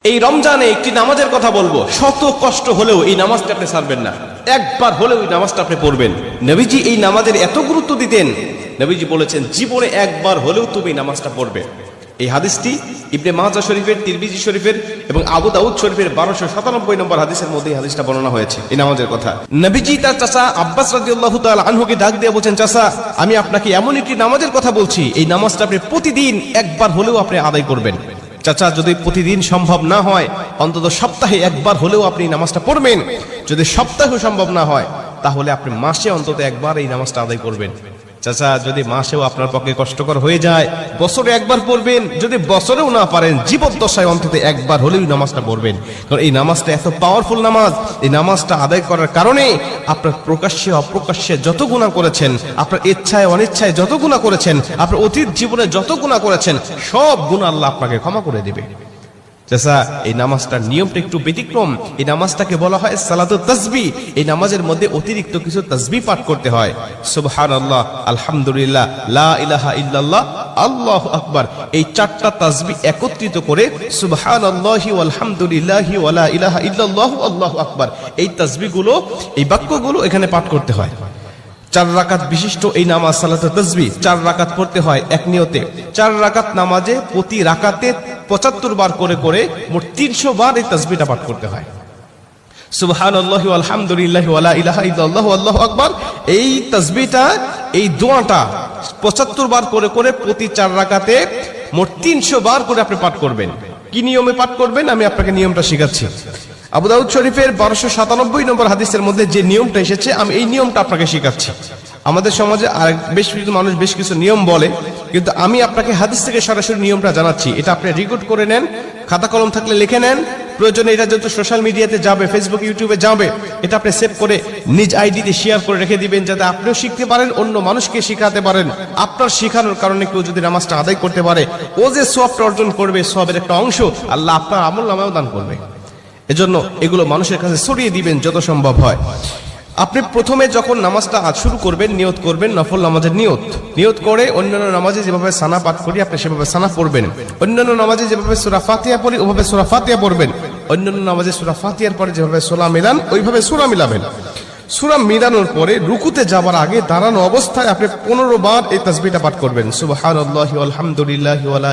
এই রমজানে একটি নামাজের কথা বলবো, শত কষ্ট হলেও এই নামাজটা আপনি ছাড়বেন না, একবার হলেও এই নামাজটা আপনি পড়বেন। নবীজি এই নামাজের এত গুরুত্ব দিতেন, নবীজি বলেছেন জীবনে একবার হলেও তুমি এই নামাজটা পড়বে। এই হাদিসটি ইবনে মাজাহ শরীফের, তিরমিজি শরীফের এবং আবু দাউদ শরীফের 1297 নম্বর হাদিসের মধ্যে এই হাদিসটা বর্ণনা হয়েছে এই নামাজের কথা। নবীজি তার চাচা আব্বাস রাদিয়াল্লাহু তাআলা আনহুকে ডাক দিয়ে বলেন, চাচা আমি আপনাকে এমন একটি নামাজের কথা বলছি, এই নামাজটা আপনি প্রতিদিন একবার হলেও আপনি আদায় করবেন। চাচা যদি প্রতিদিন সম্ভব না হয়, অন্তত সপ্তাহে একবার হলেও আপনি নামাজটা পড়বেন। যদি সপ্তাহে সম্ভব না হয়, তাহলে আপনি মাসে অন্তত একবার এই নামাজটা আদায় করবেন। চাচা যদি মাসেও আপনার পক্ষে কষ্টকর হয়ে যায়, বছরে একবার পড়বেন। যদি বছরেও না পারেন, জীবদ্দশায় অন্তত একবার হলেও নামাজটা পড়বেন। কারণ এই নামাজটা এত পাওয়ারফুল নামাজ। এই নামাজটা আদায় করার কারণে আপনার প্রকাশ্যে অপ্রকাশ্যে যত গুনাহ করেছেন, আপনার ইচ্ছায় অনিচ্ছায় যত গুনাহ করেছেন, আপনার অতীত জীবনে যত গুনাহ করেছেন, সব গুনাহ আল্লাহ আপনাকে ক্ষমা করে দেবে। চাচা এই নামাজটার নিয়মটা একটু ব্যতিক্রম। এই নামাজটাকে বলা হয় সালাতুত তাসবিহ। এই নামাজের মধ্যে অতিরিক্ত কিছু তাসবিহ পাঠ করতে হয়। সুবহানাল্লাহ, আলহামদুলিল্লাহ, লা ইলাহা ইল্লাল্লাহ, আল্লাহু আকবার। এই চারটা তাসবিহ একত্রিত করে সুবহানাল্লাহি ওয়াল হামদুলিল্লাহি ওয়া লা ইলাহা ইল্লাল্লাহু আল্লাহু আকবার, এই তাসবিহগুলো, এই বাক্যগুলো এখানে পাঠ করতে হয়। 4 রাকাত বিশিষ্ট এই নামাজ সালাতুত তাসবিহ 4 রাকাত পড়তে হয় এক নিয়তে। 4 রাকাত নামাজে প্রতি রাকাতে 75 বার করে করে মোট 300 বার এই তাসবিহটা পাঠ করতে হয়। সুবহানাল্লাহি ওয়াল হামদুলিল্লাহি ওয়া লা ইলাহা ইল্লাল্লাহু আল্লাহু আকবার, এই তাসবিহটা, এই দোয়াটা 75 বার করে করে প্রতি 4 রাকাতে মোট 300 বার করে আপনি পাঠ করবেন। কি নিয়মে পাঠ করবেন আমি আপনাকে নিয়মটা শেখাচ্ছি। আবু দাউদ শরীফের 1297 নম্বর হাদিসের মধ্যে যে নিয়মটা এসেছে, আমি এই নিয়মটা আপনাকে শেখাচ্ছি। আমাদের সমাজে আর বেশ কিছু মানুষ বেশ কিছু নিয়ম বলে, কিন্তু আমি আপনাকে হাদিস থেকে সরাসরি নিয়মটা জানাচ্ছি। এটা আপনি রেকর্ড করে নেন, খাতা কলম থাকলে লিখে নেন। প্রয়োজনে এটা যত সোশ্যাল মিডিয়াতে যাবে, ফেসবুক ইউটিউবে যাবে, এটা আপনি সেভ করে নিজ আইডিতে শেয়ার করে রেখে দিবেন, যাতে আপনিও শিখতে পারেন, অন্য মানুষকে শিখাতে পারেন। আপনার শেখানোর কারণে কেউ যদি নামাজটা আদায় করতে পারে, ও যে সওয়াবটা অর্জন করবে, সওয়াবের একটা অংশ আল্লাহ আপনার আমলনামায়ও দান করবে। এজন্য এগুলো মানুষের কাছে ছড়িয়ে দিবেন যত সম্ভব হয়। আপনি প্রথমে যখন নামাজটা শুরু করবেন, নিয়ত করবেন নফল নামাজের নিয়ত করে অন্যান্য নামাজে যেভাবে সানা পাঠ করি আপনি সেভাবে সানা পড়বেন। অন্যান্য নামাজে যেভাবে সূরা ফাতিহা পড়ি ওভাবে সূরা ফাতিহা পড়বেন। অন্যান্য নামাজে সূরা ফাতিহার পরে যেভাবে সূরা মিলান ওইভাবে সূরা মিলাবেন। সূরা মিলানোর পরে রুকুতে যাবার আগে দাঁড়ানো অবস্থায় আপনি 15 বার এই তাসবিহটা পাঠ করবেন। সুবহানাল্লাহি ওয়াল হামদুলিল্লাহি ওয়া লা